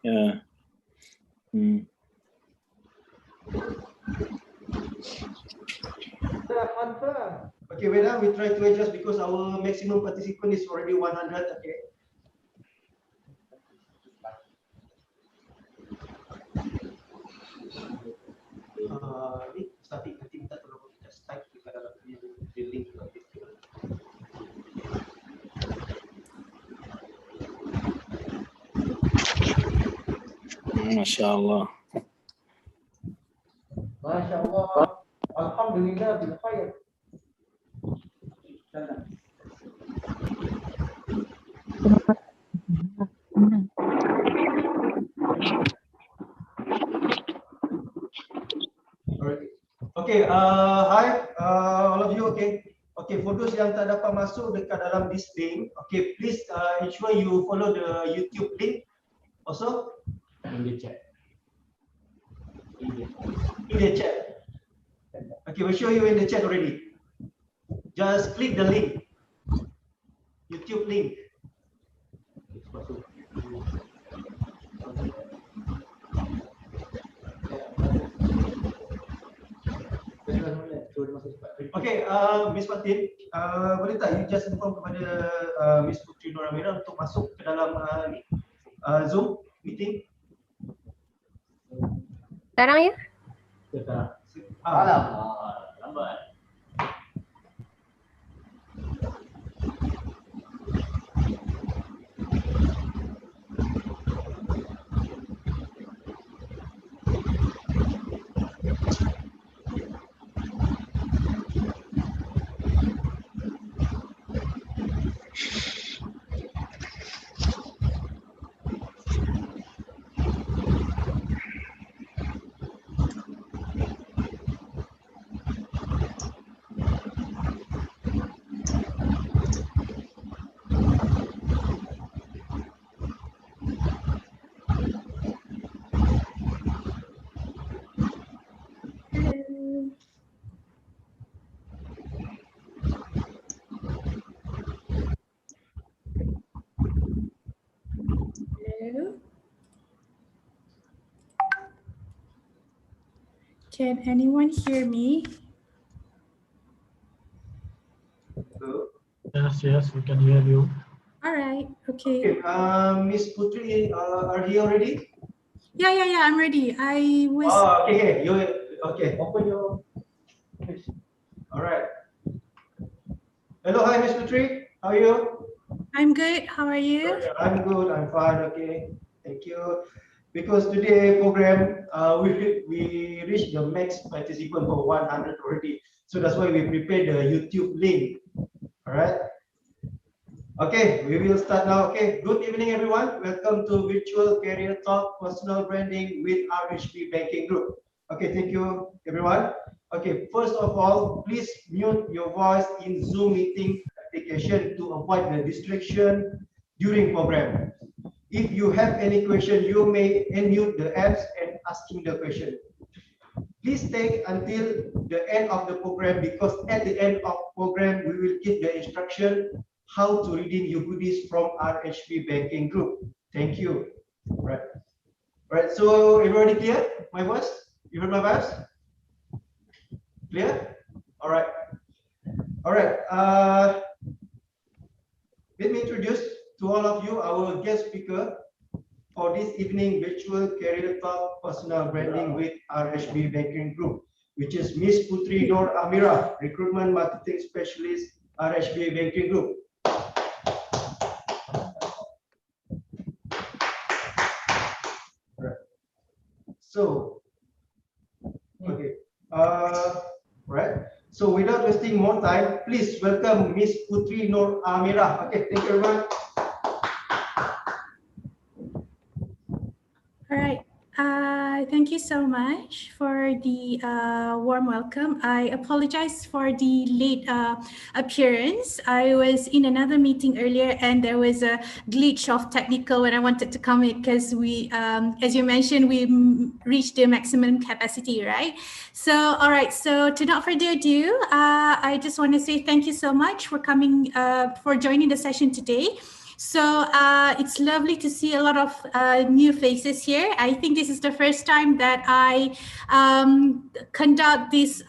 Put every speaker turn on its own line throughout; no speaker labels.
Yeah.
Okay, wait now. We try to adjust because our maximum participant is already 100. Okay. Ni static nanti minta tolong just type dekat dalam the link kat video.
MashaAllah.
MashaAllah. Alhamdulillah bil khair.
Alright. Okay, hi all of you. Okay. Okay, for those yang tak dapat masuk dekat dalam this link, okay, please ensure you follow the YouTube link also
In the chat.
in the chat. Okay, we'll show you in the chat already. Just click the link, YouTube link. Okay, Miss Fatin, boleh tak you just inform kepada Miss Putri Nur Amira untuk masuk ke dalam Zoom meeting?
Sekarang ya?
Lambat.
Hello. Can anyone hear me?
Yes, we can hear you.
All right. Okay.
Okay, Miss Putri, are you ready?
Yeah. I'm ready. I was.
Oh, okay. You okay?
Open your.
All right. Hello, hi, Miss Putri. How are you?
I'm good. How are you?
I'm good. I'm fine. Okay. Thank you. Because today program we reached the max participant for 100 already. So that's why we prepared the YouTube link. All right. Okay, we will start now. Okay, good evening, everyone. Welcome to Virtual Career Talk Personal Branding with RHB Banking Group. Okay, thank you, everyone. Okay, first of all, please mute your voice in Zoom meeting application to avoid the distraction during program. If you have any question, you may unmute the apps and asking the question. Please take until the end of the program because at the end of program, we will give the instruction how to redeem your goodies from RHB Banking Group. Thank you. Right. Right. So everybody clear? My voice? You heard my voice? Clear? All right. All right. Let me introduce to all of you our guest speaker for this evening virtual career talk personal branding with RHB Banking Group, which is Miss Putri Nur Amira, recruitment marketing specialist, RHB Banking Group. So, okay, right. So without wasting more time, please welcome Miss Putri Nur Amira. Okay, thank you everyone.
All right. Thank you so much for the warm welcome. I apologize for the late appearance. I was in another meeting earlier and there was a glitch of technical when I wanted to come in because we, as you mentioned, we reached the maximum capacity, right? So, all right. So to not further ado, I just want to say thank you so much for coming, for joining the session today. So it's lovely to see a lot of new faces here. I think this is the first time that I conduct this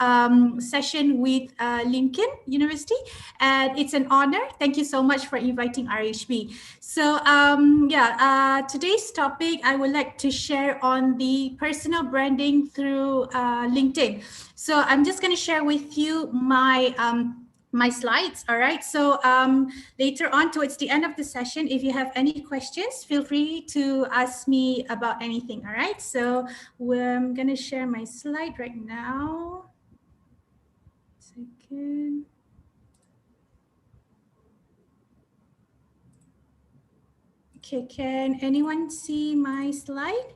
session with Lincoln University, and it's an honor. Thank you so much for inviting RHB. So today's topic I would like to share on the personal branding through LinkedIn. So I'm just going to share with you my slides. All right. So later on towards the end of the session, if you have any questions, feel free to ask me about anything. All right. So I'm going to share my slide right now. Second. Okay. Can anyone see my slide?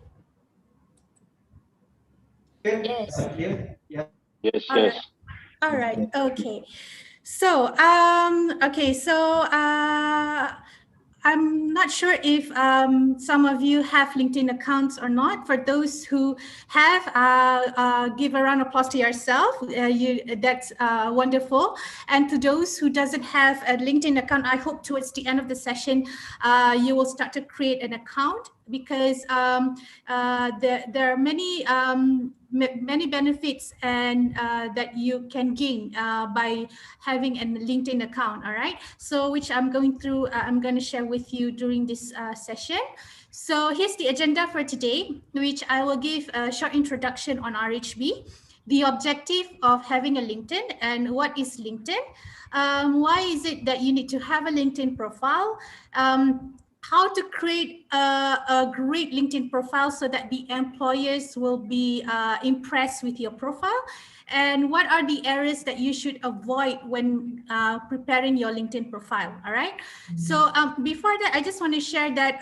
Yes. Yeah.
Yes,
All right.
yes.
All right. Okay. So, I'm not sure if some of you have LinkedIn accounts or not. For those who have, give a round of applause to yourself. That's wonderful. And to those who doesn't have a LinkedIn account, I hope towards the end of the session, you will start to create an account, because there are many benefits and that you can gain by having a LinkedIn account. All right, so which I'm going to share with you during this session. So here's the agenda for today, which I will give a short introduction on RHB, the objective of having a LinkedIn and what is LinkedIn, why is it that you need to have a LinkedIn profile, how to create a great LinkedIn profile so that the employers will be impressed with your profile, and what are the areas that you should avoid when preparing your LinkedIn profile. All right. So before that, I just want to share that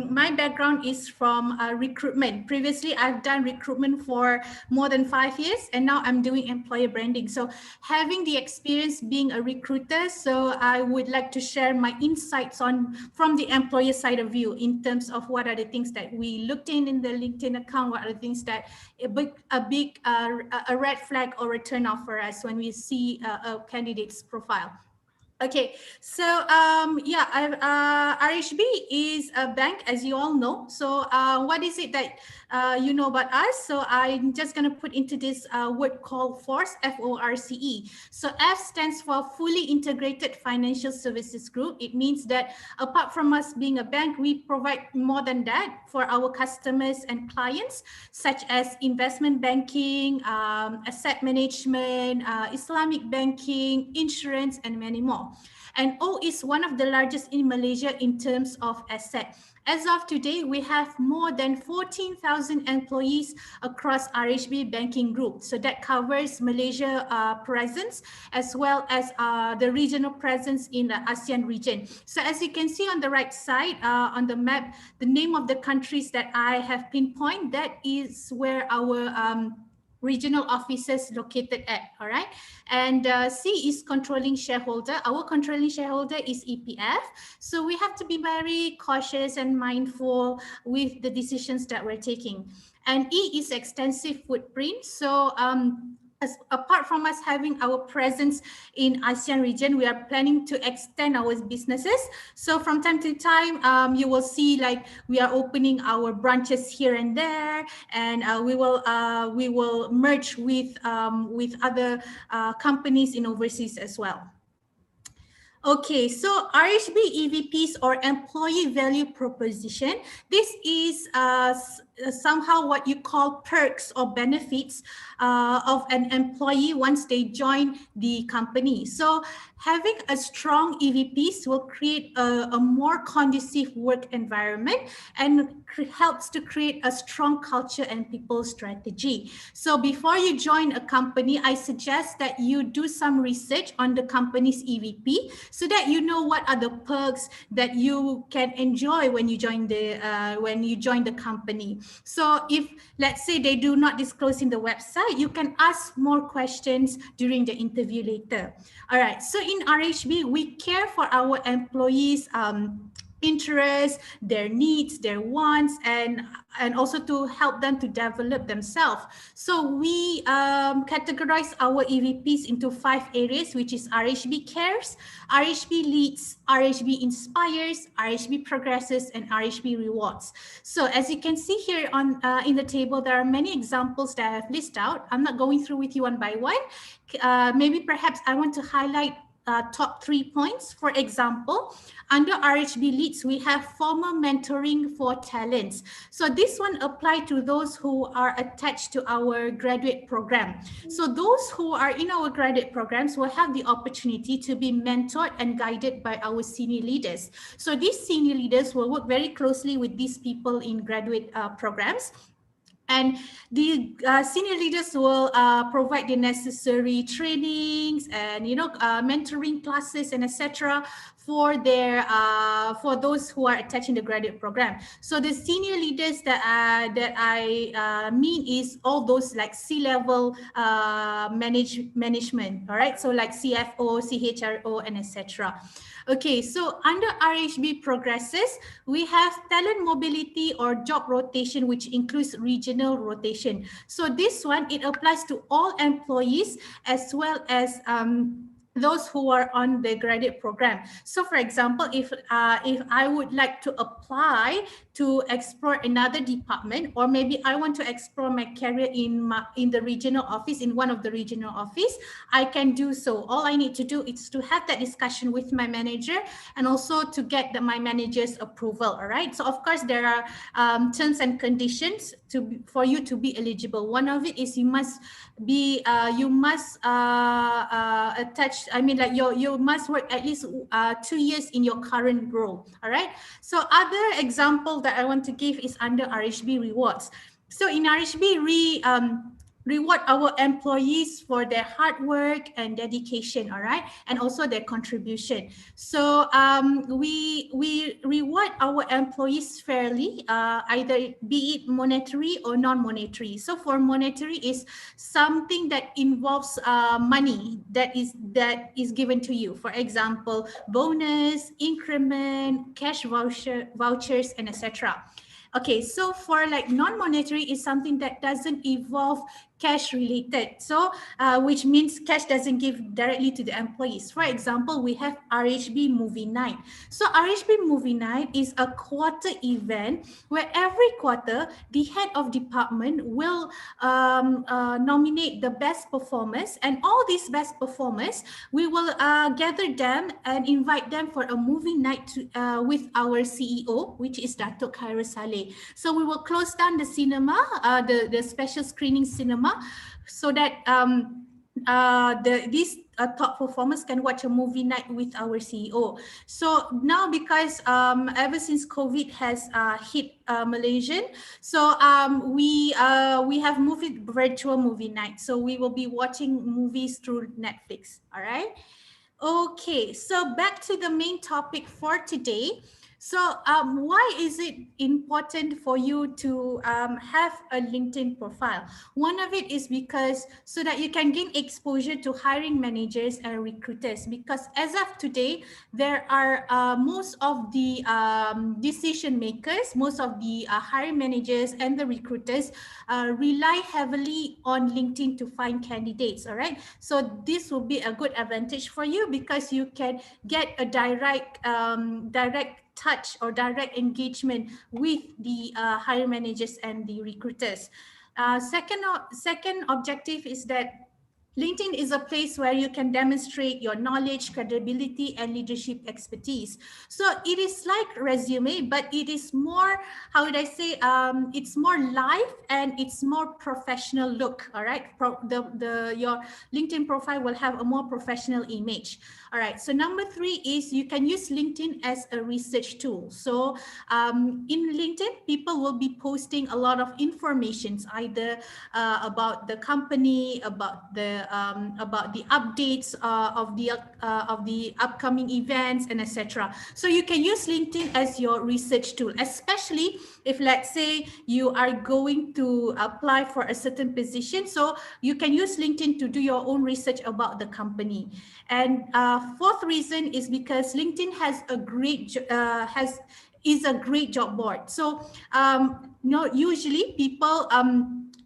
my background is from recruitment. Previously, I've done recruitment for more than 5 years, and now I'm doing employer branding. So having the experience being a recruiter, so I would like to share my insights from the employer side of view in terms of what are the things that we looked in the LinkedIn account, what are the things that a red flag or a turn off for us when we see a candidate's profile. Okay, so RHB is a bank, as you all know. So what is it that you know about us? So I'm just going to put into this word called FORCE, FORCE. So F stands for Fully Integrated Financial Services Group. It means that apart from us being a bank, we provide more than that for our customers and clients, such as investment banking, asset management, Islamic banking, insurance, and many more. And O is one of the largest in Malaysia in terms of asset. As of today, we have more than 14,000 employees across RHB Banking Group. So that covers Malaysia presence as well as the regional presence in the ASEAN region. So as you can see on the right side on the map, the name of the countries that I have pinpointed, that is where our regional offices located at. All right. And C is controlling shareholder. Our controlling shareholder is EPF. So we have to be very cautious and mindful with the decisions that we're taking. And E is extensive footprint. So apart from us having our presence in ASEAN region, we are planning to extend our businesses. So from time to time, you will see like we are opening our branches here and there, and we will merge with other companies in overseas as well. Okay, so RHB EVPs or employee value proposition. This is somehow what you call perks or benefits of an employee once they join the company. So having a strong EVPs will create a more conducive work environment and helps to create a strong culture and people strategy. So before you join a company, I suggest that you do some research on the company's EVP so that you know what are the perks that you can enjoy when you join the company. So if, let's say, they do not disclose in the website, you can ask more questions during the interview later. All right, so in RHB, we care for our employees' interests, their needs, their wants, and also to help them to develop themselves. So we categorize our EVPs into 5 areas, which is RHB cares, RHB leads, RHB inspires, RHB progresses, and RHB rewards. So as you can see here on in the table, there are many examples that I have listed out. I'm not going through with you one by one. Maybe perhaps I want to highlight top 3 points. For example, under RHB leads, we have formal mentoring for talents. So this one applies to those who are attached to our graduate program. So those who are in our graduate programs will have the opportunity to be mentored and guided by our senior leaders. So these senior leaders will work very closely with these people in graduate programs. And the senior leaders will provide the necessary trainings and mentoring classes and etc. for their for those who are attached in the graduate program. So the senior leaders that I mean is all those like C-level management. All right, so like CFO, CHRO, and etc. Okay, so under RHB progresses, we have talent mobility or job rotation, which includes regional rotation. So this one, it applies to all employees as well as those who are on the graduate program. So for example, if I would like to apply to explore another department, or maybe I want to explore my career in the regional office, in one of the regional office, I can do so. All I need to do is to have that discussion with my manager and also to get my manager's approval. All right. So of course there are terms and conditions for you to be eligible. One of it is you must be attach. I mean, like you must work at least 2 years in your current role. All right. So other example that I want to give is under RHB rewards. So in RHB, we reward our employees for their hard work and dedication, all right, and also their contribution. So we reward our employees fairly, either be it monetary or non-monetary. So for monetary is something that involves money that is given to you. For example, bonus, increment, cash vouchers, and etc. Okay, so for like non-monetary is something that doesn't involve cash related. So which means cash doesn't give directly to the employees. For example, we have RHB Movie Night. So RHB Movie Night is a quarter event where every quarter the head of department will nominate the best performers, and all these best performers, we will gather them and invite them for a movie night with our CEO, which is Datuk Khairul Saleh. So we will close down the cinema, the special screening cinema, so that these top performers can watch a movie night with our CEO. So now, because ever since COVID has hit Malaysian, so we have virtual movie night. So we will be watching movies through Netflix. All right. Okay, so back to the main topic for today. So why is it important for you to have a LinkedIn profile? One of it is because so that you can gain exposure to hiring managers and recruiters, because as of today, there are most of the decision makers, most of the hiring managers and the recruiters rely heavily on LinkedIn to find candidates, all right? So this will be a good advantage for you because you can get a direct touch or direct engagement with the hiring managers and the recruiters. Second objective is that LinkedIn is a place where you can demonstrate your knowledge, credibility, and leadership expertise. So it is like resume, but it is more, how would I say, it's more live and it's more professional look, all right? Your LinkedIn profile will have a more professional image. All right, so number 3 is you can use LinkedIn as a research tool. So in LinkedIn, people will be posting a lot of information, either about the company, about the the updates of the upcoming events and etc. So you can use LinkedIn as your research tool, especially if, let's say, you are going to apply for a certain position. So you can use LinkedIn to do your own research about the company. And fourth reason is because LinkedIn has a great is a great job board. So usually people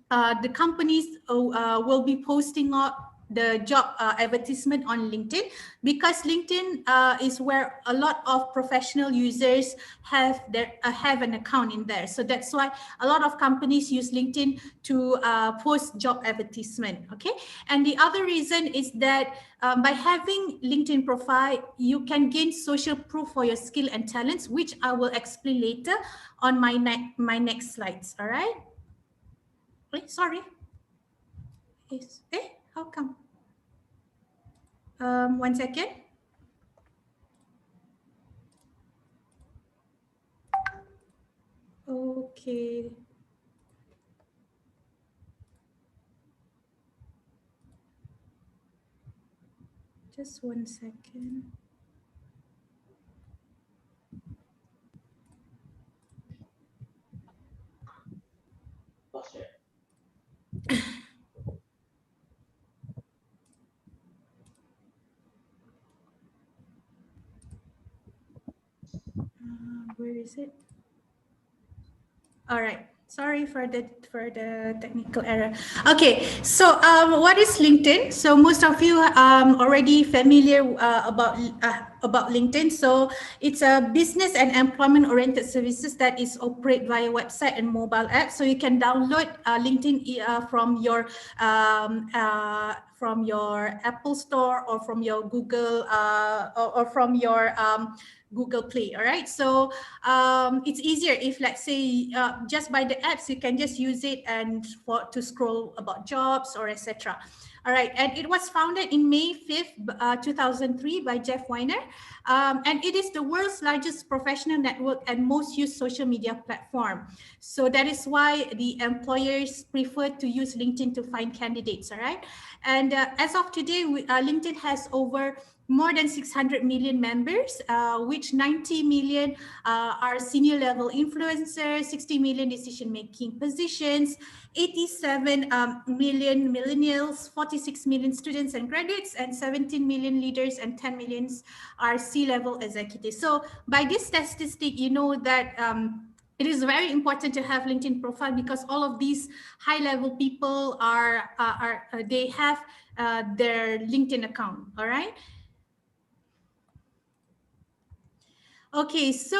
the companies will be posting up the job advertisement on LinkedIn, because LinkedIn is where a lot of professional users have an account in there. So that's why a lot of companies use LinkedIn to post job advertisement. Okay, and the other reason is that by having LinkedIn profile, you can gain social proof for your skill and talents, which I will explain later on my next slides. All right. Sorry. How come? 1 second. Okay. Just 1 second. Where is it? All right. Sorry for the technical error. Okay, so what is LinkedIn? So most of you already familiar about LinkedIn. So it's a business and employment oriented services that is operate via website and mobile app. So you can download LinkedIn from your Apple Store or from your Google or from your Google Play. All right, so it's easier if, let's say, just by the apps, you can just use it and to scroll about jobs or etc. All right, and it was founded in May 5th, 2003 by Jeff Weiner, and it is the world's largest professional network and most used social media platform. So that is why the employers prefer to use LinkedIn to find candidates. All right, and as of today, LinkedIn has over more than 600 million members, which 90 million are senior level influencers, 60 million decision-making positions, 87 million millennials, 46 million students and graduates, and 17 million leaders and 10 million are C-level executives. So by this statistic, you know that it is very important to have LinkedIn profile, because all of these high-level people they have their LinkedIn account. All right. Okay, so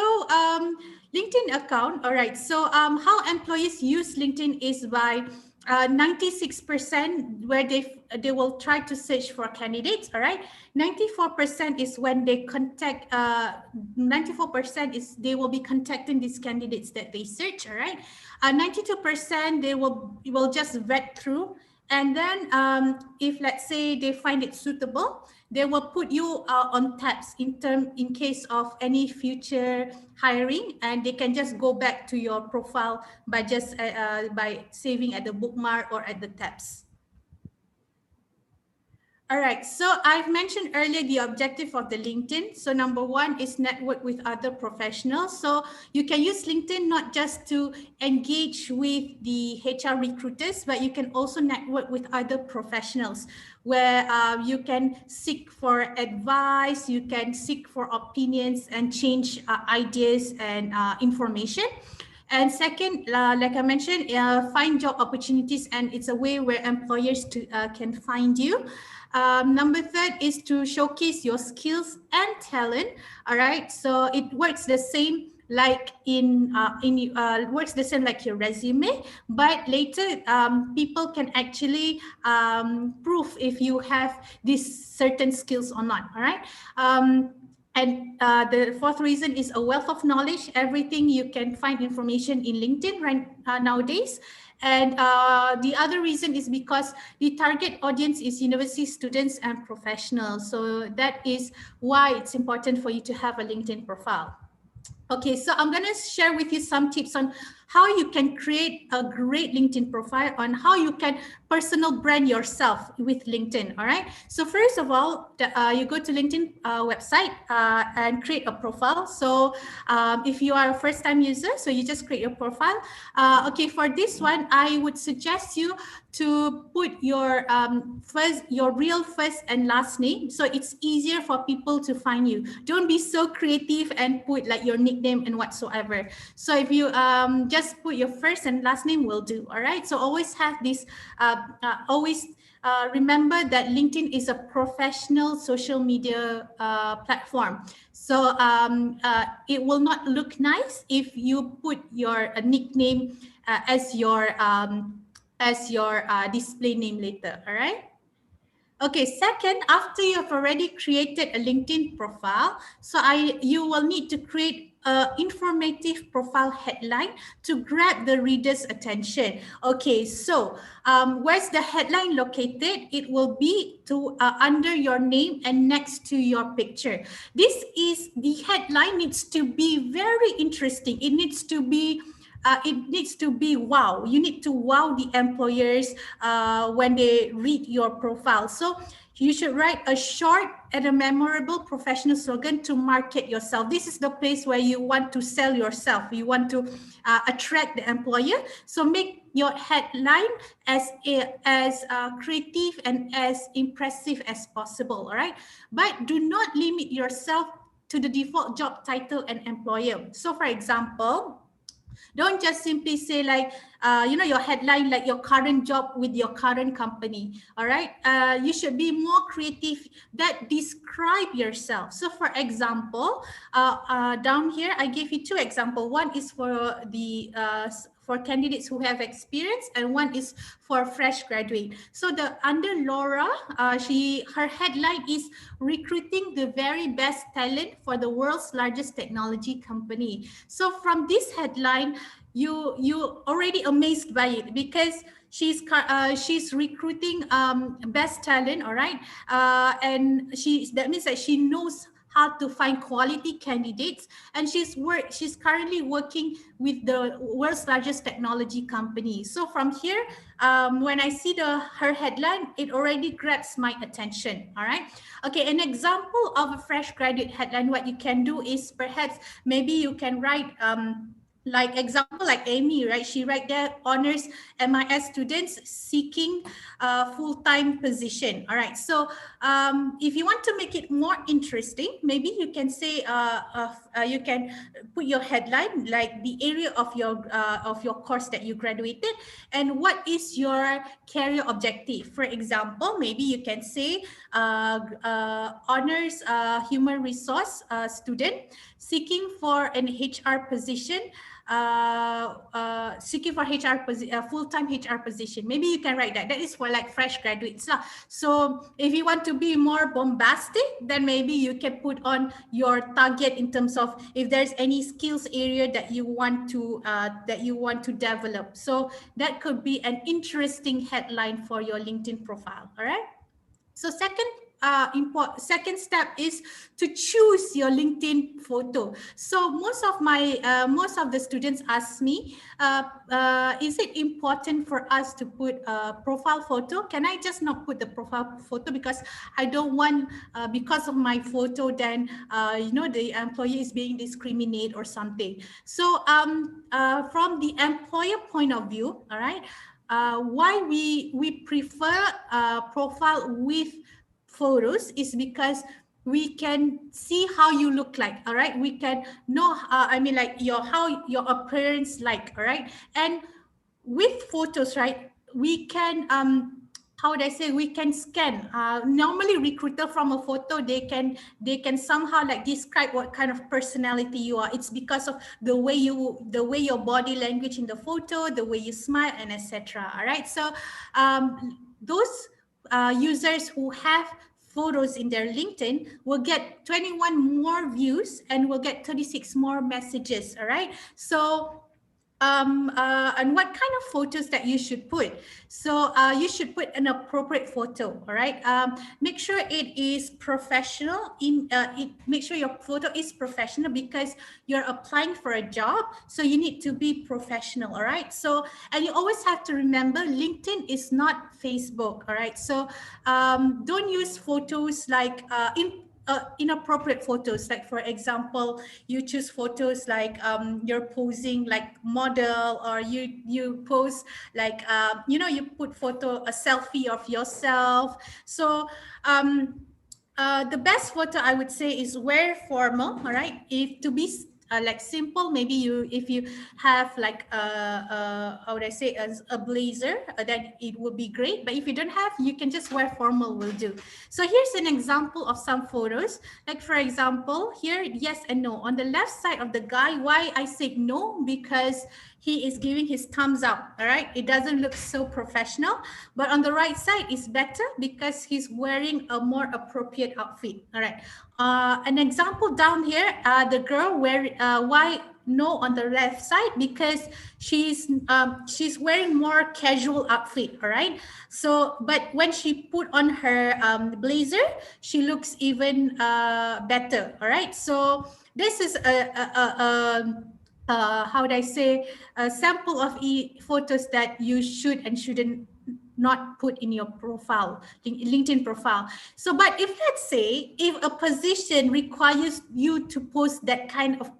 LinkedIn account. All right, so how employees use LinkedIn is by 96% where they will try to search for candidates. All right, 94% is when they contact. 94% is they will be contacting these candidates that they search. All right, 92% they will just vet through. And then if, let's say, they find it suitable, they will put you on tabs in case of any future hiring, and they can just go back to your profile by just by saving at the bookmark or at the tabs. All right, so I've mentioned earlier the objective of the LinkedIn. So number one is network with other professionals. So you can use LinkedIn not just to engage with the HR recruiters, but you can also network with other professionals where you can seek for advice, you can seek for opinions and change ideas and information. And second, like I mentioned, find job opportunities, and it's a way where employers can find you. Number third is to showcase your skills and talent. All right, so it works the same like works the same like your resume, but later people can actually prove if you have these certain skills or not. All right. And the fourth reason is a wealth of knowledge. Everything you can find information in LinkedIn right nowadays. And the other reason is because the target audience is university students and professionals. So that is why it's important for you to have a LinkedIn profile. Okay, so I'm going to share with you some tips on how you can create a great LinkedIn profile, on how you can personal brand yourself with LinkedIn. All right. So first of all, you go to LinkedIn website and create a profile. So if you are a first-time user, so you just create your profile. Okay, for this one, I would suggest you to put your your real first and last name, so it's easier for people to find you. Don't be so creative and put like your nickname and whatsoever. So if you just put your first and last name will do. All right. So always have this. Always remember that LinkedIn is a professional social media platform. So it will not look nice if you put your nickname as your display name later. All right. Okay, second, after you have already created a LinkedIn profile, so you will need to create an informative profile headline to grab the reader's attention. Okay, so where's the headline located? It will be under your name and next to your picture. The headline needs to be very interesting. It needs to be wow. You need to wow the employers when they read your profile. So you should write a short and a memorable professional slogan to market yourself. This is the place where you want to sell yourself. You want to attract the employer. So make your headline as creative and as impressive as possible. All right, but do not limit yourself to the default job title and employer. So for example, don't just simply say like, your headline, like your current job with your current company. All right. You should be more creative that describe yourself. So for example, down here, I gave you two examples. One is for candidates who have experience, and one is for fresh graduate. So under Laura, her headline is recruiting the very best talent for the world's largest technology company. So from this headline, you already amazed by it, because she's recruiting best talent. All right. And that means that she knows how to find quality candidates, and she's currently working with the world's largest technology company. So from here, when I see her headline, it already grabs my attention. All right. Okay, an example of a fresh graduate headline, what you can do is perhaps maybe you can write like example, like Amy, right? She write there, honors MIS students seeking a full-time position. All right. So if you want to make it more interesting, maybe you can say you can put your headline like the area of your course that you graduated, and what is your career objective. For example, maybe you can say honors human resource student seeking for an HR position, seeking for full-time HR position. Maybe you can write that. That is for like fresh graduates. So if you want to be more bombastic, then maybe you can put on your target in terms of if there's any skills area that you want to develop. So that could be an interesting headline for your LinkedIn profile. All right. So second step is to choose your LinkedIn photo. So most of the students ask me, is it important for us to put a profile photo? Can I just not put the profile photo because I don't want, because of my photo, then the employee is being discriminated or something. So from the employer point of view, all right, why we prefer profile with photos is because we can see how you look like. All right, we can know like how your appearance like. All right, and with photos, right, we can how would I say, we can scan. Normally recruiter from a photo, they can somehow like describe what kind of personality you are. It's because of the way your body language in the photo, the way you smile, and etc. All right. So those users who have photos in their LinkedIn will get 21 more views and will get 36 more messages. All right. So and what kind of photos that you should put. So you should put an appropriate photo, all right? Make sure it is professional. Make sure your photo is professional because you're applying for a job. So you need to be professional, all right? So, and you always have to remember LinkedIn is not Facebook, all right? So don't use photos like inappropriate photos. Like for example, you choose photos like you're posing like model, or you pose like you put a selfie of yourself. So the best photo I would say is wear formal, all right? If to be like simple, maybe if you have like how would I say, a blazer, then it would be great. But if you don't have, you can just wear formal will do. So here's an example of some photos. Like for example, here, yes and no. On the left side of the guy, why I said no? Because he is giving his thumbs up, all right? It doesn't look so professional. But on the right side is better because he's wearing a more appropriate outfit, all right? An example down here, the girl why no on the left side? Because she's wearing more casual outfit, all right? So but when she put on her blazer, she looks even better, all right? So this is how would I say, a sample of photos that you should and shouldn't not put in your profile, LinkedIn profile. So, but if let's say, if a position requires you to post that kind of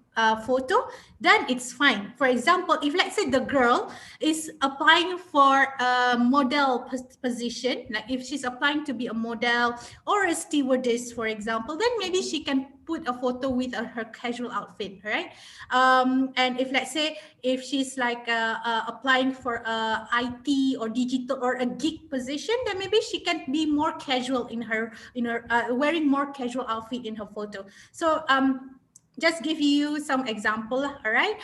photo, then it's fine. For example, if let's say the girl is applying for a model position, like if she's applying to be a model or a stewardess, for example, then maybe she can put a photo with her casual outfit, right? And if let's say if she's like applying for a IT or digital or a geek position, then maybe she can be more casual in her wearing more casual outfit in her photo. So just give you some example, all right?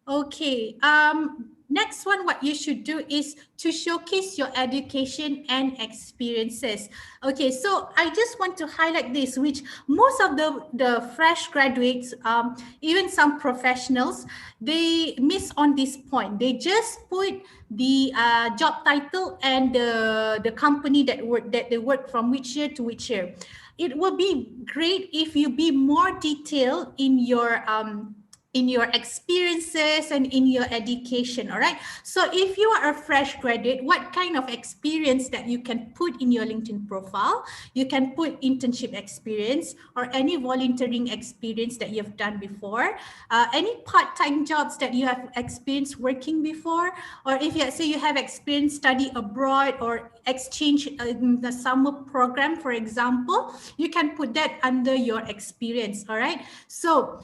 Okay. Next one, what you should do is to showcase your education and experiences. Okay, so I just want to highlight this, which most of the fresh graduates, even some professionals, they miss on this point. They just put the job title and the company that they work from which year to which year. It will be great if you be more detailed in your experiences and in your education, all right? So if you are a fresh graduate, what kind of experience that you can put in your LinkedIn profile? You can put internship experience or any volunteering experience that you've done before, any part-time jobs that you have experienced working before, or if you say you have experience study abroad or exchange in the summer program, for example, you can put that under your experience, all right? So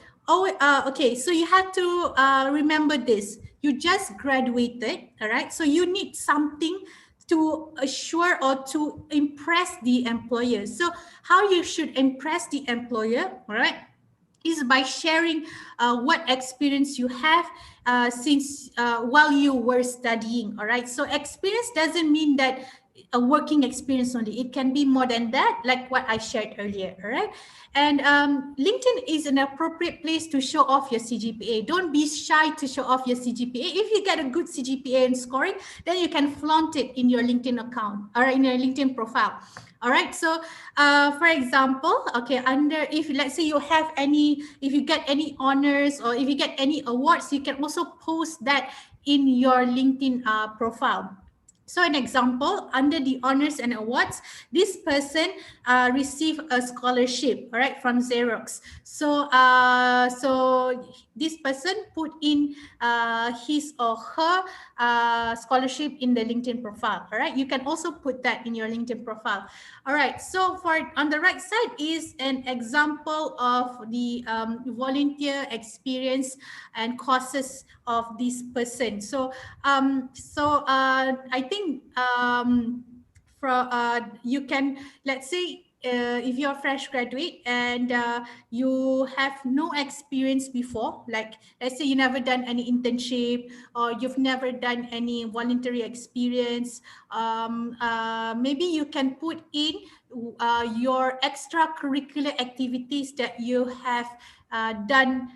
okay. So you have to remember this. You just graduated, all right? So you need something to assure or to impress the employer. So how you should impress the employer, all right, is by sharing what experience you have since while you were studying, all right? So experience doesn't mean that a working experience only. It can be more than that, like what I shared earlier, all right? And LinkedIn is an appropriate place to show off your CGPA. Don't be shy to show off your CGPA. If you get a good CGPA and scoring, then you can flaunt it in your LinkedIn account or in your LinkedIn profile. All right. So, for example, okay, if let's say if you get any honors or if you get any awards, you can also post that in your LinkedIn profile. So an example, under the honors and awards, this person received a scholarship, all right, from Xerox. So this person put in his or her scholarship in the LinkedIn profile, all right? You can also put that in your LinkedIn profile. All right, so on the right side is an example of the volunteer experience and courses of this person. So I think you can, let's say, if you're a fresh graduate and you have no experience before, like let's say you never done any internship or you've never done any voluntary experience, maybe you can put in your extracurricular activities that you have done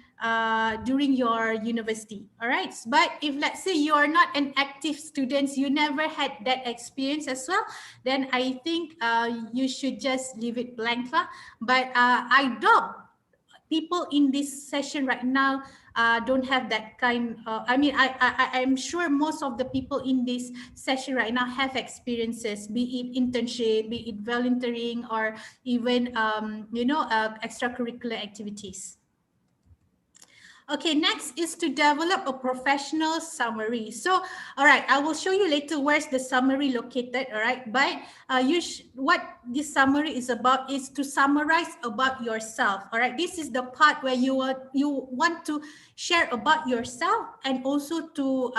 during your university. All right. But if let's say you are not an active student, you never had that experience as well, then I think you should just leave it blank lah. But I doubt people in this session right now don't have that kind. I mean, I'm sure most of the people in this session right now have experiences, be it internship, be it volunteering, or even extracurricular activities. Okay, next is to develop a professional summary. So, all right, I will show you later where's the summary located, all right? But what this summary is about is to summarize about yourself, all right? This is the part where you want to share about yourself and also to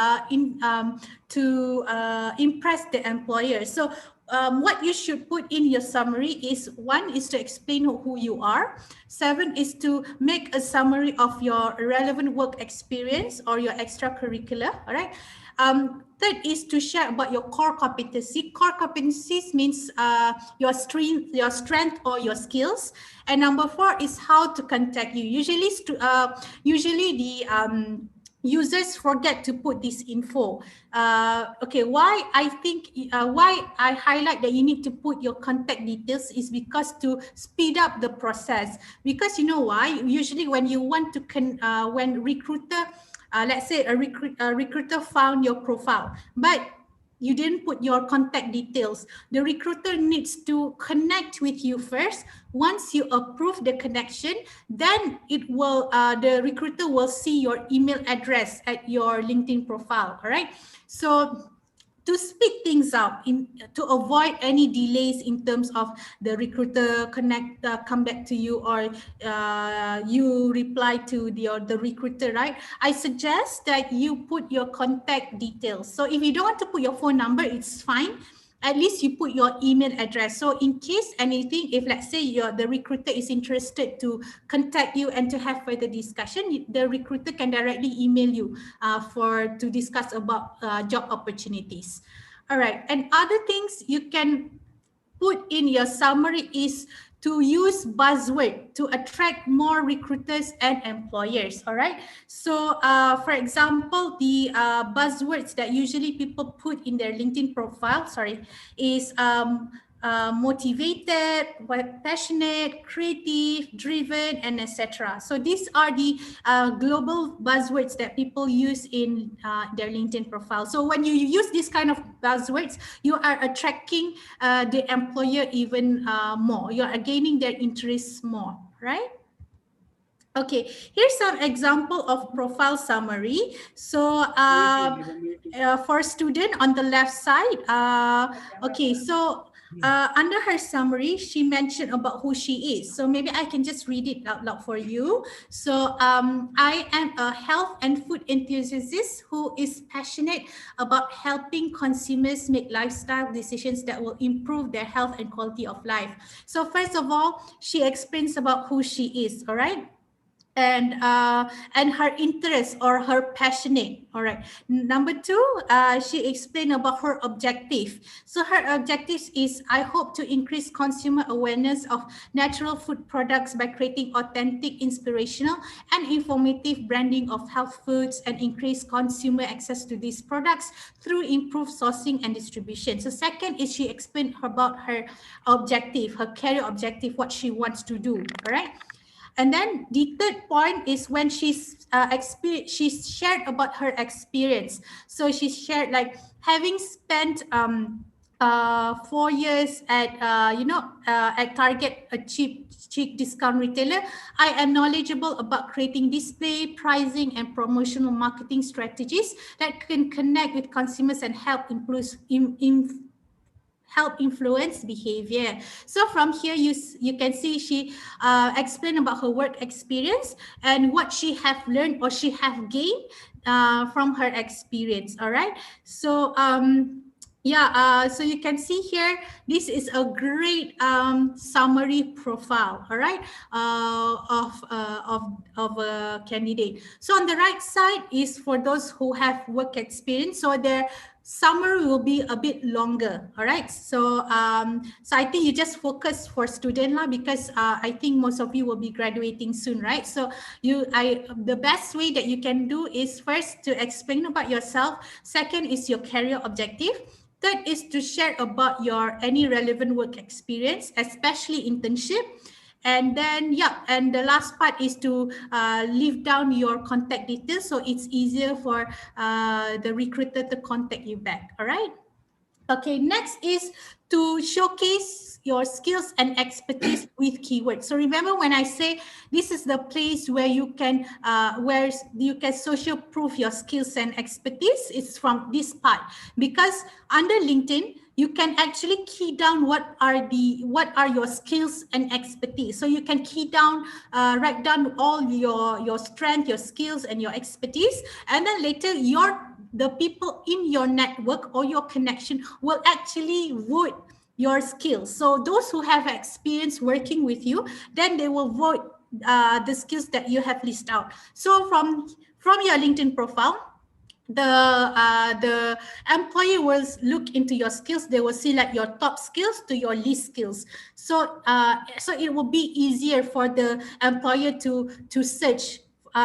impress the employer. So, what you should put in your summary is, 1 is to explain who you are. 7 is to make a summary of your relevant work experience or your extracurricular. All right. 3rd is to share about your core competency. Core competencies means your strength or your skills. And number 4 is how to contact you. Usually the users forget to put this info. Okay, why I highlight that you need to put your contact details is because to speed up the process. Because you know why? Usually when you want to when recruiter, let's say a recruiter found your profile, but you didn't put your contact details. The recruiter needs to connect with you first. Once you approve the connection, then the recruiter will see your email address at your LinkedIn profile. All right. So to speed things up, to avoid any delays in terms of the recruiter come back to you, or you reply to the recruiter, right? I suggest that you put your contact details. So if you don't want to put your phone number, it's fine. At least you put your email address. So in case anything, if let's say the recruiter is interested to contact you and to have further discussion, the recruiter can directly email you to discuss about job opportunities. All right. And other things you can put in your summary is to use buzzword to attract more recruiters and employers. All right. So, for example, the buzzwords that usually people put in their LinkedIn profile, is motivated, passionate, creative, driven, and etc. So these are the global buzzwords that people use in their LinkedIn profile. So when you use this kind of buzzwords, you are attracting the employer even more. You are gaining their interest more, right? Okay, here's some example of profile summary. So for student on the left side, okay, so under her summary, she mentioned about who she is. So maybe I can just read it out loud for you. So I am a health and food enthusiast who is passionate about helping consumers make lifestyle decisions that will improve their health and quality of life. So first of all, she explains about who she is, all right? And her interest or her passionate. All right. Number 2, she explained about her objective. So her objective is, I hope to increase consumer awareness of natural food products by creating authentic, inspirational, and informative branding of health foods, and increase consumer access to these products through improved sourcing and distribution. So second is she explained about her objective, her career objective, what she wants to do. All right. And then the 3rd point is when she's shared about her experience. So she shared like having spent 4 years at at Target, a cheap discount retailer. I am knowledgeable about creating display, pricing, and promotional marketing strategies that can connect with consumers and help influence behavior. So from here, you can see she explained about her work experience and what she have learned or she have gained from her experience. All right. So so you can see here, this is a great summary profile, all right, of a candidate. So on the right side is for those who have work experience. So their summer will be a bit longer. All right. So so I think you just focus for student lah, because I think most of you will be graduating soon, right? So the best way that you can do is first to explain about yourself. Second is your career objective. Third is to share about your any relevant work experience, especially internship. And then, yeah, and the last part is to leave down your contact details, so it's easier for the recruiter to contact you back. All right. Okay, next is to showcase your skills and expertise with keywords. So remember when I say this is the place where you can social proof your skills and expertise, it's from this part. Because under LinkedIn, you can actually key down what are your skills and expertise. So you can key down, write down all your strength, your skills, and your expertise, and then later the people in your network or your connection will actually vote your skills. So those who have experience working with you, then they will vote the skills that you have listed out. So from your LinkedIn profile, the employer will look into your skills. They will select your top skills to your least skills. So so it will be easier for the employer to search.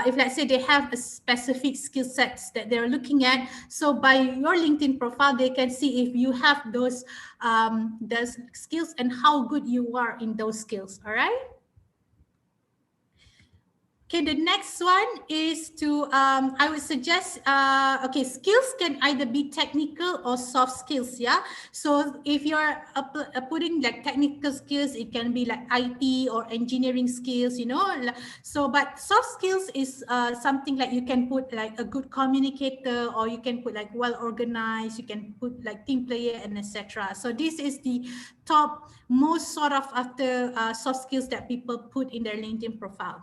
If let's say they have a specific skill sets that they're looking at, so by your LinkedIn profile, they can see if you have those skills and how good you are in those skills. All right. Okay, the next one is to, I would suggest, okay, skills can either be technical or soft skills, yeah? So if you're putting like technical skills, it can be like IT or engineering skills, you know? So, but soft skills is something like you can put like a good communicator, or you can put like well-organized, you can put like team player and etc. So this is the top most sort of after soft skills that people put in their LinkedIn profile.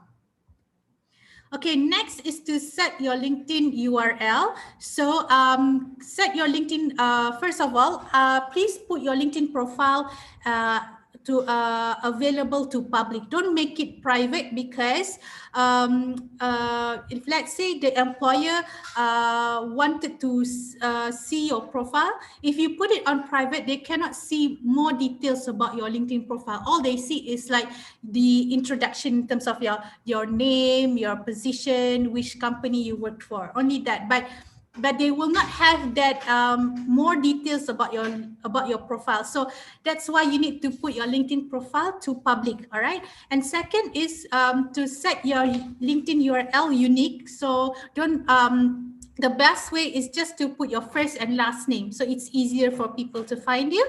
Okay, next is to set your LinkedIn URL. So set your LinkedIn, first of all, please put your LinkedIn profile to available to public. Don't make it private, because if let's say the employer wanted to see your profile, if you put it on private, they cannot see more details about your LinkedIn profile. All they see is like the introduction in terms of your name, your position, which company you worked for, only that. But they will not have that more details about your profile. So that's why you need to put your LinkedIn profile to public. All right. And second is to set your LinkedIn URL unique. So don't the best way is just to put your first and last name, so it's easier for people to find you.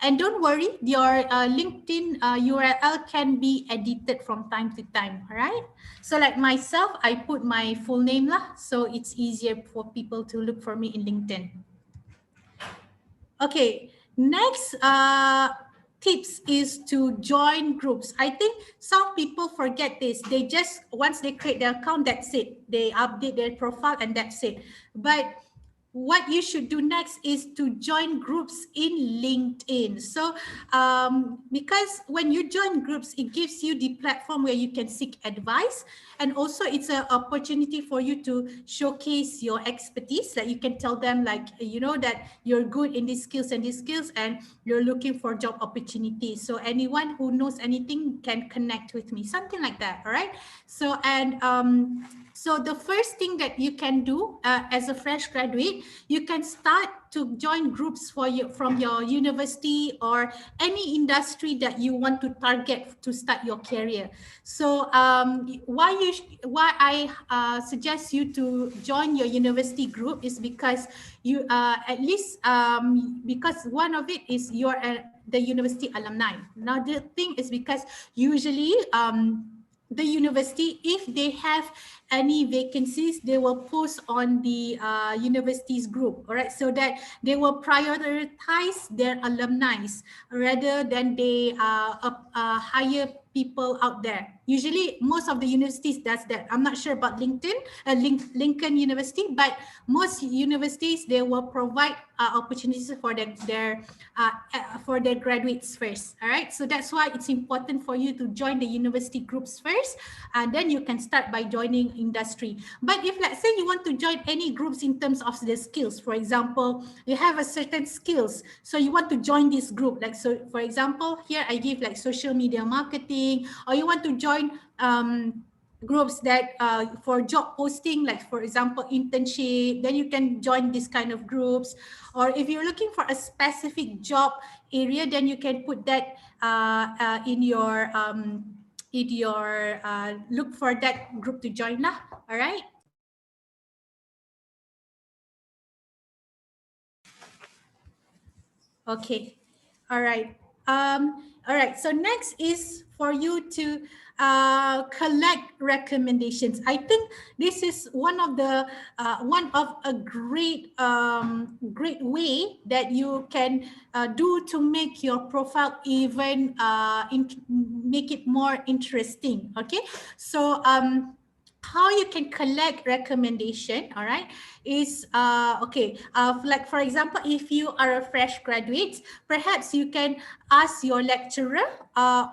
And don't worry, your LinkedIn URL can be edited from time to time. All right. So like myself, I put my full name lah, so it's easier for people to look for me in LinkedIn. Okay, next tips is to join groups. I think some people forget this. They just, once they create their account, that's it. They update their profile and that's it. But what you should do next is to join groups in LinkedIn. So because when you join groups, it gives you the platform where you can seek advice, and also it's an opportunity for you to showcase your expertise. Like you can tell them like, you know, that you're good in these skills and you're looking for job opportunities. So anyone who knows anything can connect with me, something like that. All right. So and so the first thing that you can do as a fresh graduate, you can start to join groups from your university or any industry that you want to target to start your career. So why I suggest you to join your university group is because you at least because one of it is you're the university alumni. Another thing is because usually the university, if they have any vacancies, they will post on the university's group, all right, so that they will prioritize their alumni rather than they hire people out there. Usually most of the universities does that. I'm not sure about Lincoln University, but most universities, they will provide opportunities for their graduates first. All right, so that's why it's important for you to join the university groups first, and then you can start by joining industry. But if let's say you want to join any groups in terms of the skills, for example, you have a certain skills, so you want to join this group, like, so for example, here I give like social media marketing, or you want to join groups that for job posting, like for example internship, then you can join this kind of groups. Or if you're looking for a specific job area, then you can put that in your look for that group to join lah. All right. Okay. All right. All right. So next is for you to collect recommendations. I think this is one of a great way that you can do to make your profile even make it more interesting. Okay. So how you can collect recommendation, all right, is like for example, if you are a fresh graduate, perhaps you can ask your lecturer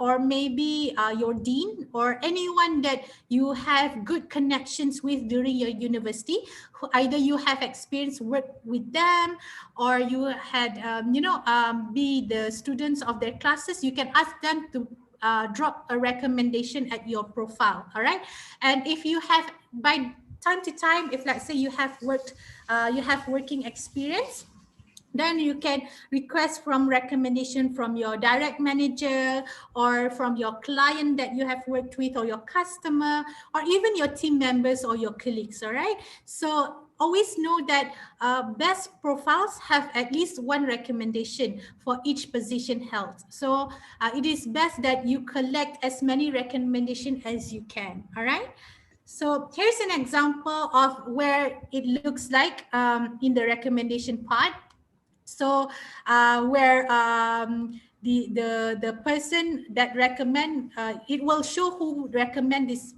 or maybe your dean or anyone that you have good connections with during your university, who either you have experience work with them or you had be the students of their classes. You can ask them to drop a recommendation at your profile. All right. And if you have, by time to time, if let's say you have working experience, then you can request from recommendation from your direct manager or from your client that you have worked with, or your customer, or even your team members or your colleagues. All right. So always know that best profiles have at least one recommendation for each position held. So it is best that you collect as many recommendations as you can. All right. So here's an example of where it looks like in the recommendation part. So where the person that recommend, it will show who recommend this,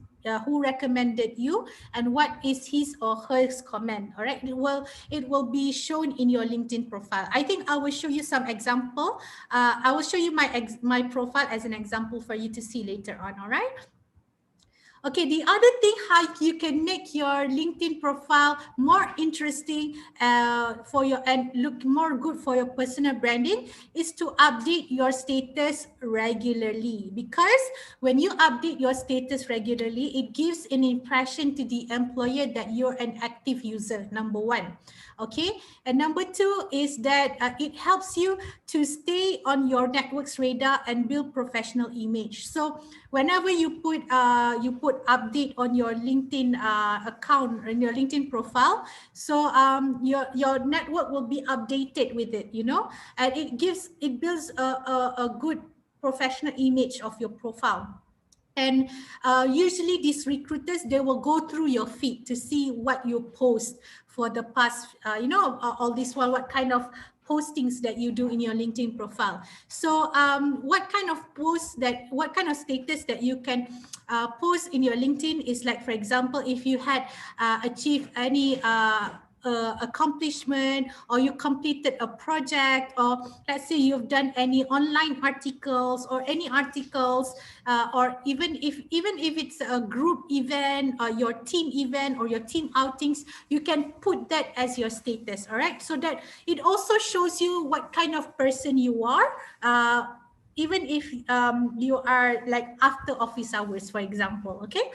who recommended you and what is his or her comment. All right, it will be shown in your LinkedIn profile. I think I will show you some example. I will show you my profile as an example for you to see later on. All right. Okay, the other thing how you can make your LinkedIn profile more interesting and look more good for your personal branding is to update your status regularly. Because when you update your status regularly, it gives an impression to the employer that you're an active user, number one. Okay, and number two is that it helps you to stay on your network's radar and build professional image. So whenever you put update on your LinkedIn account and your LinkedIn profile, so your network will be updated with it, you know, and it builds a good professional image of your profile. And usually these recruiters, they will go through your feed to see what you post for the past, all this while, what kind of postings that you do in your LinkedIn profile. So what kind of status that you can post in your LinkedIn is like, for example, if you had achieved any accomplishment, or you completed a project, or let's say you've done any online articles or any articles, or even if it's a group event or your team event or your team outings, you can put that as your status. All right, so that it also shows you what kind of person you are, even if you are like after office hours, for example. Okay.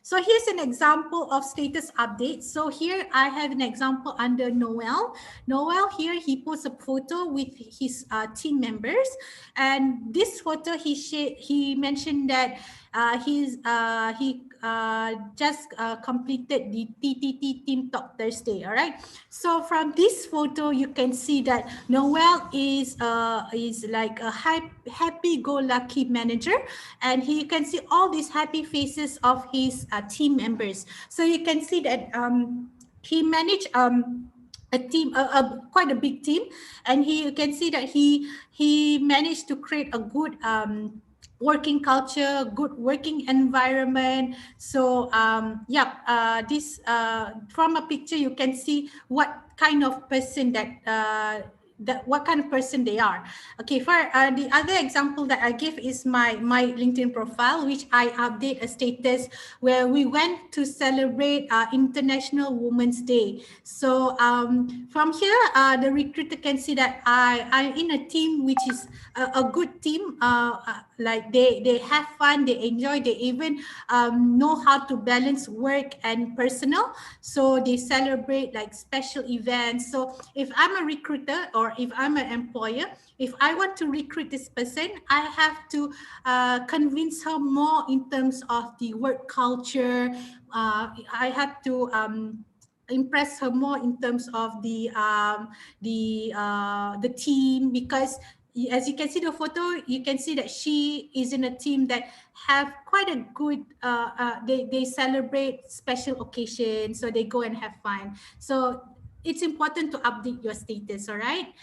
So here's an example of status update. So here I have an example under Noel. Noel here, he posts a photo with his team members, and this photo he mentioned that he just completed the TTT Team Talk Thursday. All right. So from this photo, you can see that Noel is like a happy-go-lucky manager, and you can see all these happy faces of his team members. So you can see that he managed a team, quite a big team, and you can see that he managed to create a good working culture, good working environment. So this from a picture you can see what kind of person that what kind of person they are. Okay, for the other example that I give is my LinkedIn profile, which I update a status where we went to celebrate International Women's Day. So from here, the recruiter can see that I'm in a team which is a good team. Like they have fun, they enjoy, they even know how to balance work and personal. So they celebrate like special events. So if I'm a recruiter or if I'm an employer, if I want to recruit this person, I have to convince her more in terms of the work culture. I have to impress her more in terms of the team, because as you can see the photo, you can see that she is in a team that have quite a good they celebrate special occasions, so they go and have fun. So it's important to update your status. All right.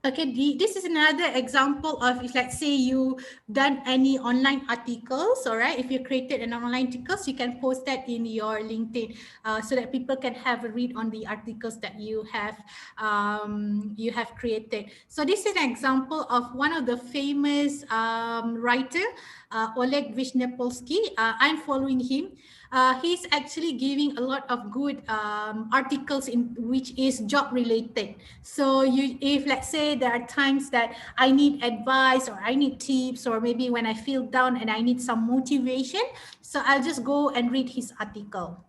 Okay, this is another example of, if let's say you done any online articles, all right, if you created an online articles, you can post that in your LinkedIn so that people can have a read on the articles that you have created. So this is an example of one of the famous writer, Oleg Vishnepolsky. I'm following him. He's actually giving a lot of good articles in which is job related. So if let's say there are times that I need advice or I need tips, or maybe when I feel down and I need some motivation, so I'll just go and read his article.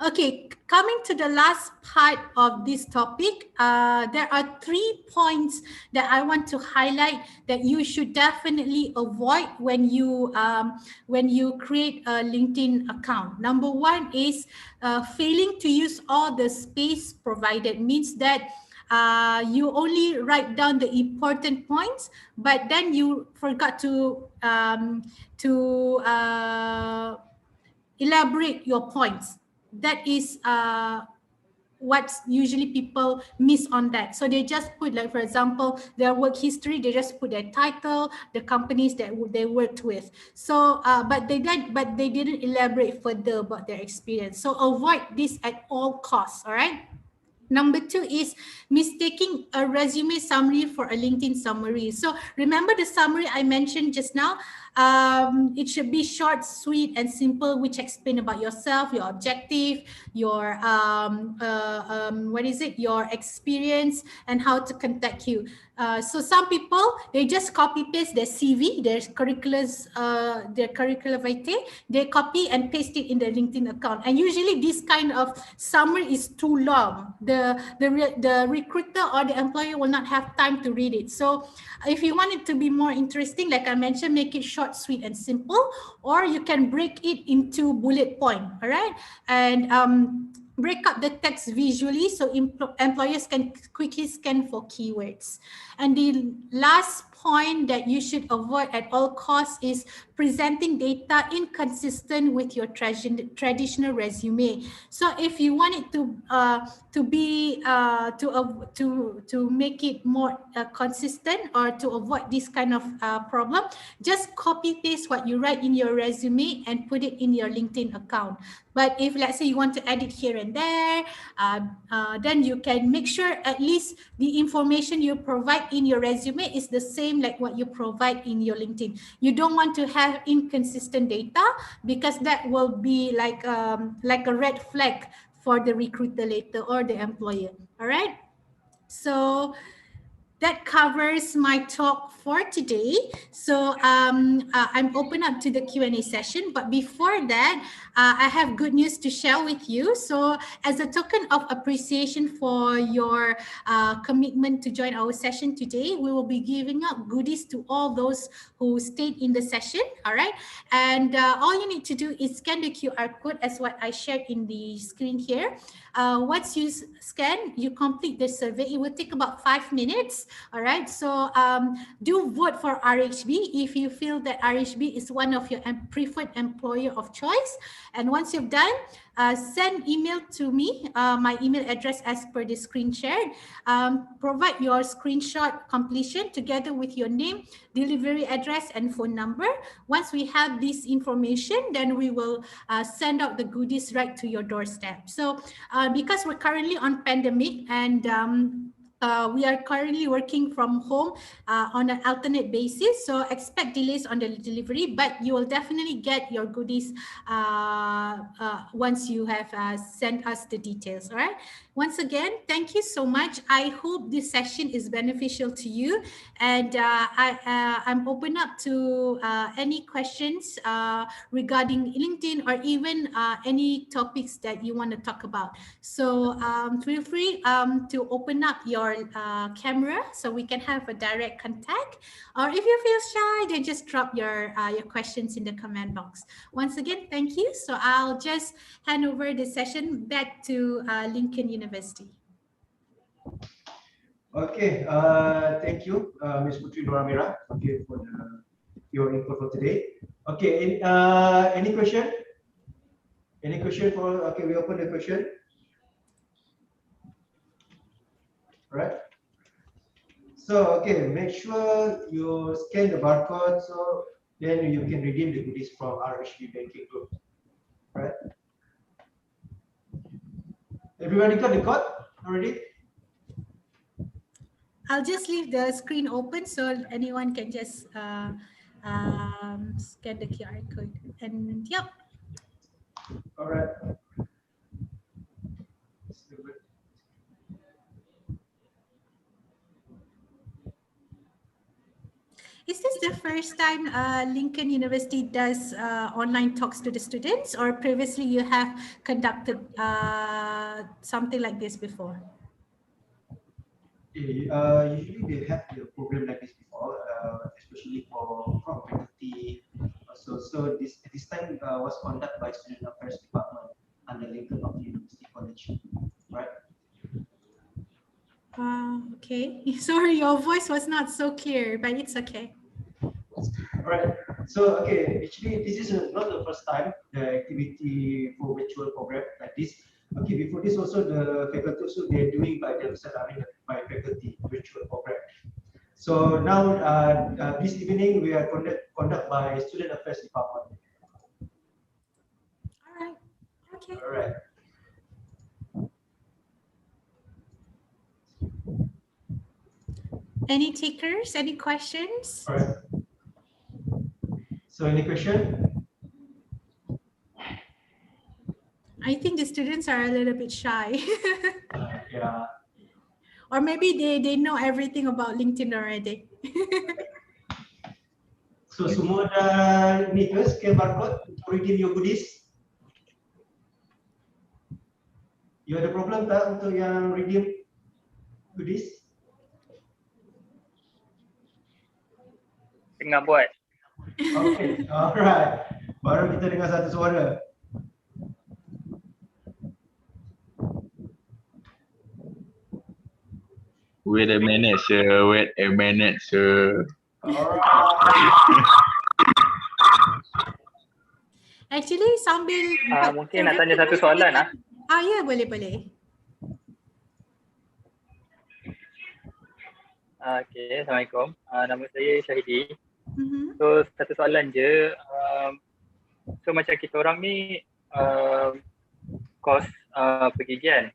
Okay, coming to the last part of this topic, there are 3 points that I want to highlight that you should definitely avoid when you create a LinkedIn account. Number 1 is failing to use all the space provided. Means that you only write down the important points, but then you forgot to elaborate your points. That is what usually people miss on that. So they just put, like for example, their work history, they just put their title, the companies that they worked with. So but they didn't elaborate further about their experience. So avoid this at all costs. All right. Number 2 is mistaking a resume summary for a LinkedIn summary. So remember the summary I mentioned just now? It should be short, sweet, and simple, which explain about yourself, your objective, your your experience, and how to contact you. So some people, they just copy paste their CV, their curriculum vitae, they copy and paste it in their LinkedIn account. And usually this kind of summary is too long. The recruiter or the employer will not have time to read it. So if you want it to be more interesting, like I mentioned, make it short, sweet, and simple, or you can break it into bullet point. All right. And break up the text visually so employers can quickly scan for keywords. And the last point that you should avoid at all costs is presenting data inconsistent with your traditional resume. So if you want it to make it more consistent, or to avoid this kind of problem, just copy paste what you write in your resume and put it in your LinkedIn account. But if let's say you want to edit here and there, then you can make sure at least the information you provide in your resume is the same like what you provide in your LinkedIn. You don't want to have inconsistent data, because that will be like a red flag for the recruiter later or the employer. All right. So that covers my talk for today. So I'm open up to the Q&A session. But before that, I have good news to share with you. So as a token of appreciation for your commitment to join our session today, we will be giving out goodies to all those who stayed in the session. All right. And all you need to do is scan the QR code as what I shared in the screen here. Once you scan, you complete the survey. It will take about 5 minutes. All right. So do vote for RHB if you feel that RHB is one of your preferred employer of choice. And once you've done, send email to me, my email address as per the screen shared. Provide your screenshot completion together with your name, delivery address, and phone number. Once we have this information, then we will send out the goodies right to your doorstep. So because we're currently on pandemic and we are currently working from home on an alternate basis, so expect delays on the delivery, but you will definitely get your goodies once you have sent us the details. All right. Once again, thank you so much. I hope this session is beneficial to you, and I'm open up to any questions regarding LinkedIn or even any topics that you want to talk about. So feel free to open up your camera so we can have a direct contact. Or if you feel shy, then just drop your questions in the comment box. Once again, thank you. So I'll just hand over the session back to Lincoln University.
Okay, thank you, Ms. Putri Noramira, okay, for your info for today. Okay, any question? Any question for? Okay, we open the question. Right. So okay, make sure you scan the barcode so then you can redeem the goodies from RHB banking group. Right. Everybody got the code already?
I'll just leave the screen open so anyone can just scan the QR code. And yep.
All right.
Is this the first time Lincoln University does online talks to the students, or previously you have conducted something like this before?
Usually they have the program like this before, especially for faculty. So this time was conducted by Student Affairs Department under Lincoln of University College, right?
Okay. Sorry, your voice was not so clear, but it's okay.
All right. So okay, actually this is not the first time the activity for virtual program like this. Okay, before this also the faculty also they're doing by themselves, I mean by faculty virtual program. So now this evening we are conduct by Student Affairs Department.
All right. Okay.
All right.
Any takers? Any questions?
All right. So any question?
I think the students are a little bit shy.
Yeah.
Or maybe they know everything about LinkedIn already.
So semua dah ni ke scan barcode untuk redeem your goodies? You ada problem tak untuk yang redeem goodies?
Tengah buat.
Okay, alright. Baru kita dengar satu suara.
Wait a minute, sir. Wait a minute, sir.
Alright.
Actually, sambil
Mungkin nak tanya satu soalan lah.
Ya, boleh.
Okay, Assalamualaikum. Nama saya Syahidi. So, satu soalan je. So, macam kita orang ni kos pergigian.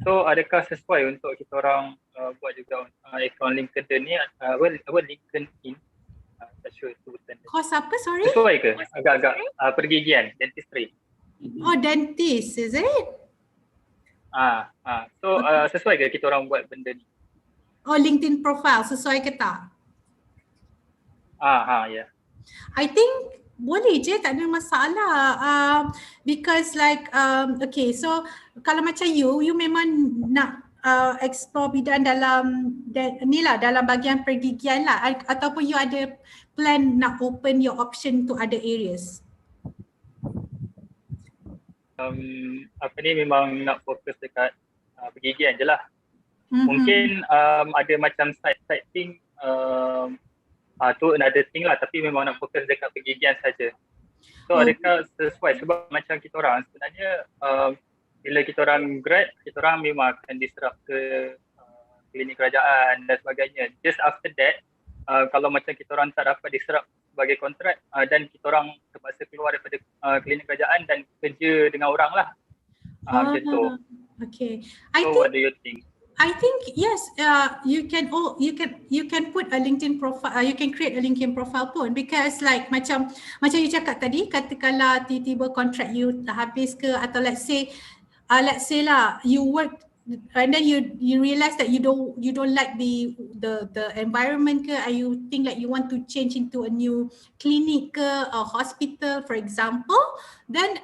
So, adakah sesuai untuk kita orang buat juga akaun LinkedIn ni? LinkedIn? Tak sure sebutan dia.
Kos apa, sorry?
Sesuai ke? Agak-agak pergigian, dentistry.
Oh, dentist, is it?
So, sesuai ke kita orang buat benda ni?
Oh, LinkedIn profile, sesuai ke tak?
Yeah.
I think boleh je, tak ada masalah. Because like, okay, so kalau macam you memang nak explore bidang dalam dalam bahagian pergigian lah, ataupun you ada plan nak open your option to other areas?
Ni memang nak fokus dekat pergigian je lah. Mungkin ada macam side thing tu another thing lah, tapi memang nak fokus dekat pergigian saja. So adakah sesuai sebab macam kita orang sebenarnya bila kita orang grad, kita orang memang akan diserap ke klinik kerajaan dan sebagainya. Just after that, kalau macam kita orang tak dapat diserap sebagai kontrak dan kita orang terpaksa keluar daripada klinik kerajaan dan kerja dengan orang lah. Macam tu.
Okay.
So what do you think?
I think yes, you can put a LinkedIn profile. You can create a LinkedIn profile pun, because like macam you cakap tadi, katakanlah tiba-tiba kontrak you habis ke, atau let's say lah you work and then you realize that you don't like the environment ke, and you think like you want to change into a new clinic ke, a hospital for example, then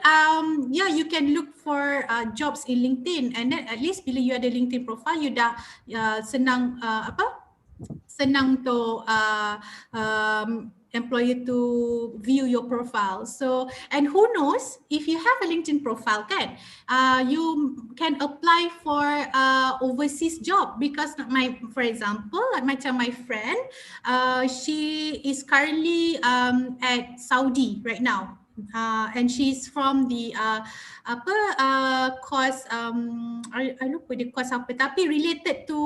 yeah, you can look for jobs in LinkedIn, and then at least bila you ada LinkedIn profile, you dah senang to employer to view your profile. So, and who knows, if you have a LinkedIn profile kan, you can apply for overseas job, because for example, like macam my friend, she is currently at Saudi right now. And she's from the course I lupa dia course apa, tapi related to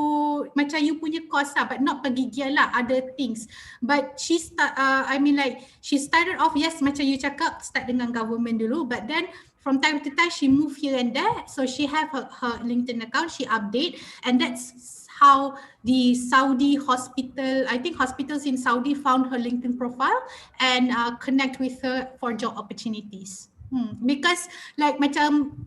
macam you punya course lah, but not pergigian lah, other things. But she she started off, yes, macam you cakap, start dengan government dulu, but then from time to time she move here and there, so she have her LinkedIn account, she update, and that's how the Saudi hospital, I think hospitals in Saudi found her LinkedIn profile and connect with her for job opportunities. Because like macam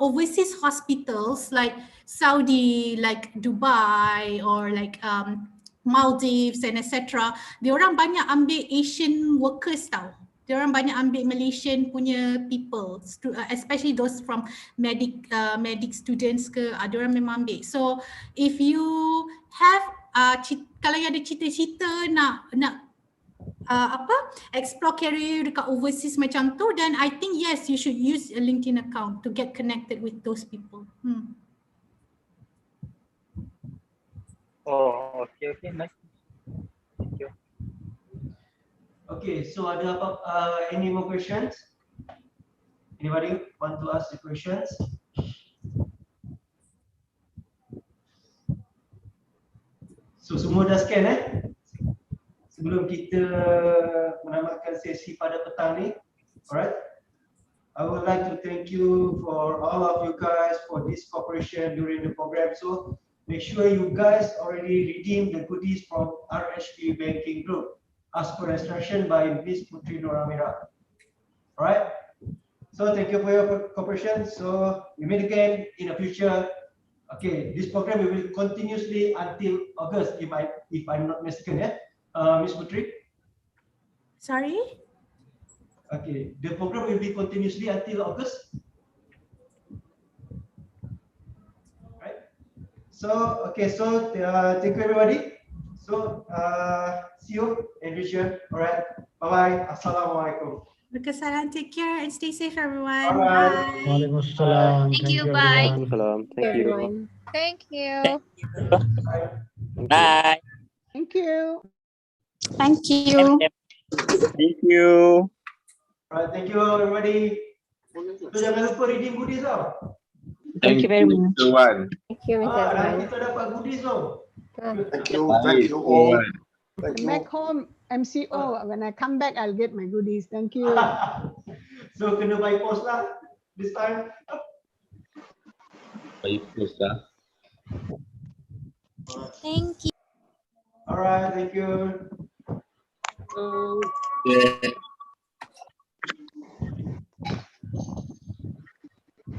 overseas hospitals like Saudi, like Dubai, or like Maldives and etc., dia orang banyak ambil Asian workers tau. Dia orang banyak ambil Malaysian punya people, especially those from medic students ke, dia orang memang ambil. So if you have kalau you ada cita-cita nak explore career dekat overseas macam tu, then I think yes, you should use a LinkedIn account to get connected with those people.
Oh, okay, nice. Thank you.
Okay, so ada any more questions? Anybody want to ask the questions? So semua dah scan sebelum kita menamatkan sesi pada petang ni. Alright, I would like to thank you for all of you guys for this cooperation during the program. So make sure you guys already redeem the goodies from RHP Banking Group as per instruction by Ms. Putri Noramira. Alright, so thank you for your cooperation. So we meet again in the future. Okay, this program will continuously until August, if I'm not mistaken, Ms. Putri?
Sorry?
Okay, the program will be continuously until August. Right. So, okay, so thank you everybody. So, see you in future. All right. Bye-bye. Assalamualaikum.
Waalaikumsalam. Take care and stay safe, everyone.
All right.
Bye.
Waalaikumsalam.
Thank you. Bye.
Thank you.
Thank you.
Bye.
Thank you.
Thank you.
Thank you.
All right. Thank you everybody. So jangan lupa redeem goodies tau.
Thank you very much.
Tuan.
Thank you, Mr.
Nanti kita dapat goodies tau.
Thank you all. Thank you.
Back home, MCO. When I come back, I'll get my goodies. Thank you.
So kena by post lah this time.
Baik, Ustaz.
Thank you.
All right. Thank you.
Yeah.